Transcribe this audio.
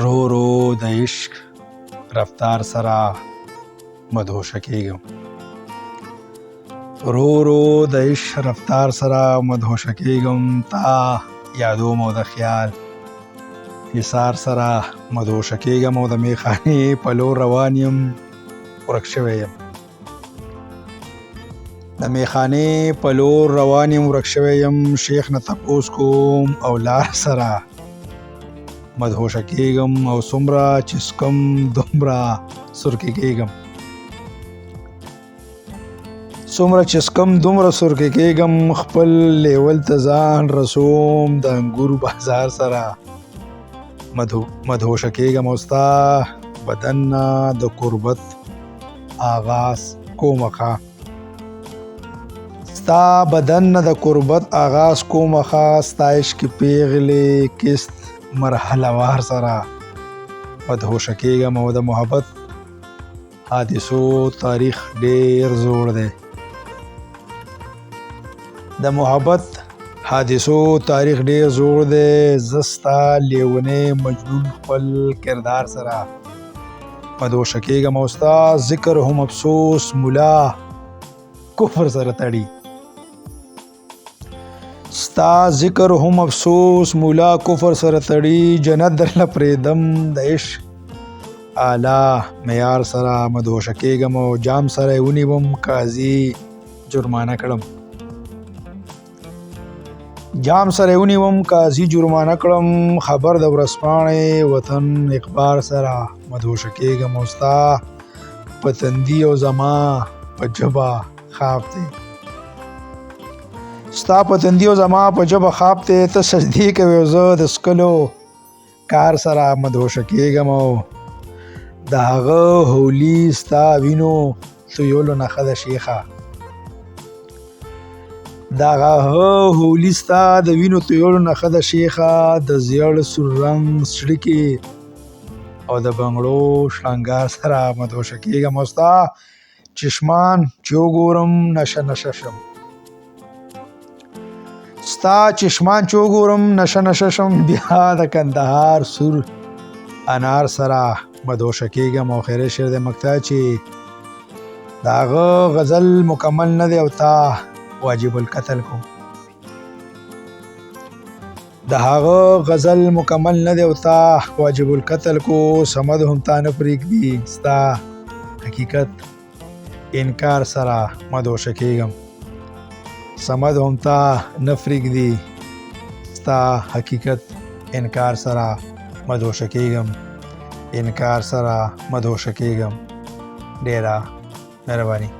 رو رو د عشق رفتار سره مدهوشه کېږم. رو رو د عشق رفتار سره مدهوشه کېږم. تا یادوم او د خیال حصار سره مدهوشه کېږم او د میخانې په لور روان یم، ورک شوی یم. د میخانې په لور روان یم، ورک شوی یم. شیخ نه تپوس کوم او لار سره مدهوشه کېږم او څومره چې څکم دومره سرکې کېږم. څومره چې څکم دومره سرکې کېږم. خپل لیول ته ځان رسوم د انګور بازار سره مدهوشه کېږم او ستا بدن نه د قربت آغاز کومخه. ستا بدن نه د قربت آغاز کومخه. ستا عشق پیغلې کست مرحله وار سره مدهوشه کېږم او د محبت حادثو تاریخ ډیر زوړ دی. د محبت حادثو تاریخ ډیر زوړ دی. زه ستا لیونی مجنون خپل کردار سره مدهوشه کېږم او ستا ذکر هم افسوس ملا کفر سره تړي. ستا ذکر هم افسوس مولا کفر سره تړي. جنت درله پریدم د عشق اعلی معیار سره مدهوشه کېږم او جام سره ونیوم قاضي جرمانه کړم. جام سره ونیوم قاضي جرمانه کړم. خبر د ورځپاڼې وطن اخبار سره مدهوشه کېږم او ستا په تندي او زما په ژبه خواب دی. ستا په تندي او زما په ژبه خواب دی. ته سجدې کوې او زه د څکلو کار سره مدهوشه کېږم او د هغه هولي ستا وینو تویولو نښه ده شیخه. د هغه هولي ستا د وینو تویولو نښه ده شیخه. د زیړ سور رنګ څړیکې او د بنګړو شړنګار سره مدهوشه کېږم او ستا چشمان چې وګورم نشه نشه شم. ستا چشمان چې وګورم نشه نشه شم. بیا د کندهار سور انار سره مدهوشه کېږم او خیره شعر د مقطع چې د هغه غزل مکمل نه دی او تا واجب القتل کو. د هغه غزل مکمل نه دی او تا واجب القتل کو. سمد هم تا نه پرېږدي ستا حقیقت انکار سره مدهوشه کېږم. سمد هم تا نه پرېږدي ستا حقیقت انکار سره مدهوشه کېږم. انکار سره مدهوشه کېږم. ډېره مهرباني.